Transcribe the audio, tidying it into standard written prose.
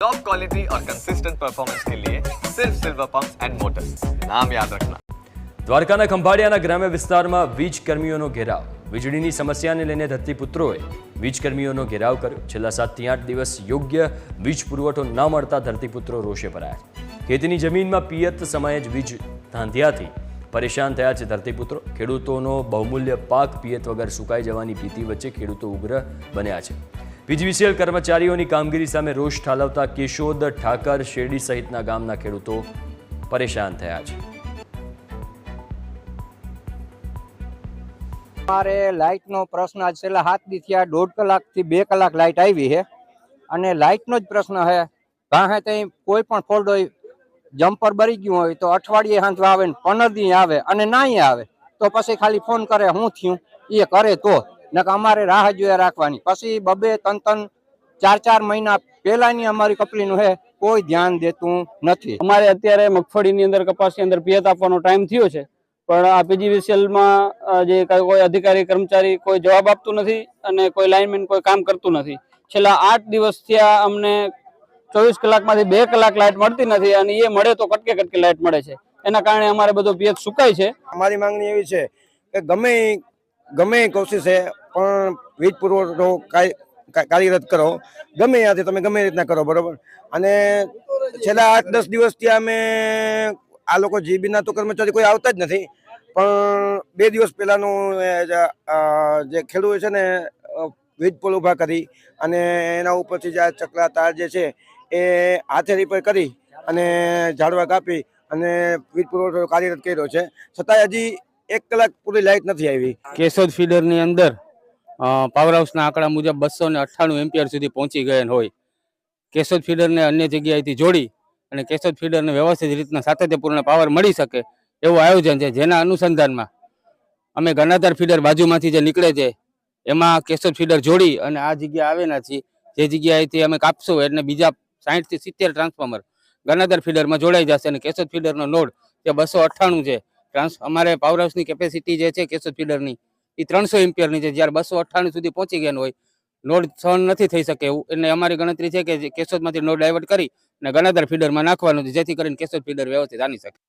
Top quality और consistent performance के लिए सिर्फ सिल्वर पंप्स एंड मोटर्स, नाम याद रखना। દ્વારકાના ખંભાળિયાના ગ્રામ્ય વિસ્તારમાં વીજ કર્મીઓનો ઘેરાવ. વીજળીની સમસ્યાને લઈને ધરતીપુત્રોએ વીજ કર્મીઓનો ઘેરાવ કર્યો. છેલ્લા 7 થી 8 દિવસ યોગ્ય વીજ પુરવઠો ન મળતા ધરતીપુત્રો રોષે ભરાયા. ખેતીની જમીનમાં પિયત સમયે જ વીજ ધાંધિયાથી પરેશાન થયા છે ધરતીપુત્રો. ખેડૂતોનો બહુમૂલ્ય પાક પિયત વગર સુકાઈ જવાની ભીતિ વચ્ચે ખેડૂતો ઉગ્ર બન્યા છે. પીજીવીસીએલ કર્મચારીઓની કામગીરી સામે રોષ ઠાલવતા કેશોદ, ઠાકર, શેરડી સહિતના ગામના ખેડૂતો પરેશાન થયા છે. અમારે લાઇટનો પ્રશ્ન આજ છેલ્લા 7 દી થયા 1.5 કલાકથી 2 કલાક લાઇટ આવી છે અને લાઇટનો જ પ્રશ્ન છે. ગાહે ત્યાં કોઈ પણ ફોલ્ટ હોય, જમ્પર બરી ગયું હોય તો અઠવાડિયે હાંજવા આવે ને 15 દી આવે અને નાઈ આવે તો પછી ખાલી ફોન કરે શું થયું એ કરે તો નક અમારે રાહ જોયા રાખવાની. પછી 2-3 4 મહિના પહેલાની અમારી કપલીનું છે, કોઈ ધ્યાન દેતું નથી. અમારે અત્યારે મગફળીની અંદર, કપાસની અંદર પિયત આપવાનો ટાઈમ થયો છે, પણ આ પીજીવીસીએલમાં જે કોઈ અધિકારી કર્મચારી કોઈ જવાબ આપતું નથી અને કોઈ લાઇનમેન કોઈ કામ કરતું નથી. છેલ્લા 8 દિવસથી અમને 24 કલાકમાંથી 2 કલાક લાઇટ મળતી નથી અને એ મળે તો કટકે કટકે લાઇટ મળે છે. એના કારણે અમારે બધો પિયત સુકાય છે. અમારી માંગણી એવી છે કે ગમે કોશિશ છે પણ વીજ પુરવઠો કાર્યરત કરો, ગમે ત્યાંથી તમે ગમે રીતના કરો, બરોબર. અને છેલ્લા 8-10 દિવસથી અમે આ લોકો જીબીના તો કર્મચારી કોઈ આવતા જ નથી, પણ 2 દિવસ પહેલાનું જે ખેડૂત છે ને વીજ પોલ ઊભા કરી અને એના ઉપરથી જે ચકલા તાર જે છે એ હાથે રિપેર કરી અને ઝાડવા કાપી અને વીજ પુરવઠો કાર્યરત કર્યો છે. છતાંય હજી 1 કલાક પૂરી લાઇટ નથી આવી. કેશોદ ફીડરની અંદર પાવર હાઉસના આંકડા મુજબ 298 એમ્પિયર સુધી પહોંચી ગયા હોય. કેશોદ ફીડરને અન્ય જગ્યાએથી જોડી અને કેશોદ ફીડરને વ્યવસ્થિત રીતના સાતત્યપૂર્ણ પાવર મળી શકે એવું આયોજન છે, જેના અનુસંધાનમાં અમે ગણાધાર ફીડર બાજુમાંથી જે નીકળે છે એમાં કેશોદ ફીડર જોડી અને આ જગ્યા આવેલા છીએ. જે જગ્યાએથી અમે કાપશું એટલે બીજા 60 થી 70 ટ્રાન્સફોર્મર ગણાધાર ફીડરમાં જોડાઈ જશે અને કેશોદ ફીડરનો લોડ જે 298 છે. અમારે પાવર હાઉસની કેપેસિટી જે છે કેશોદ ફીડરની એ 300 એમ્પિયરની છે, જ્યારે 298 સુધી પહોંચી ગયા હોય લોડ સહન નથી થઈ શકે એવું. એટલે અમારી ગણતરી છે કે કેશોદમાંથી લોડ ડાયવર્ટ કરી અને ગણાધાર ફીડરમાં નાખવાનું છે, જેથી કરીને કેશોદ ફીડર વ્યવસ્થિત આની શકે.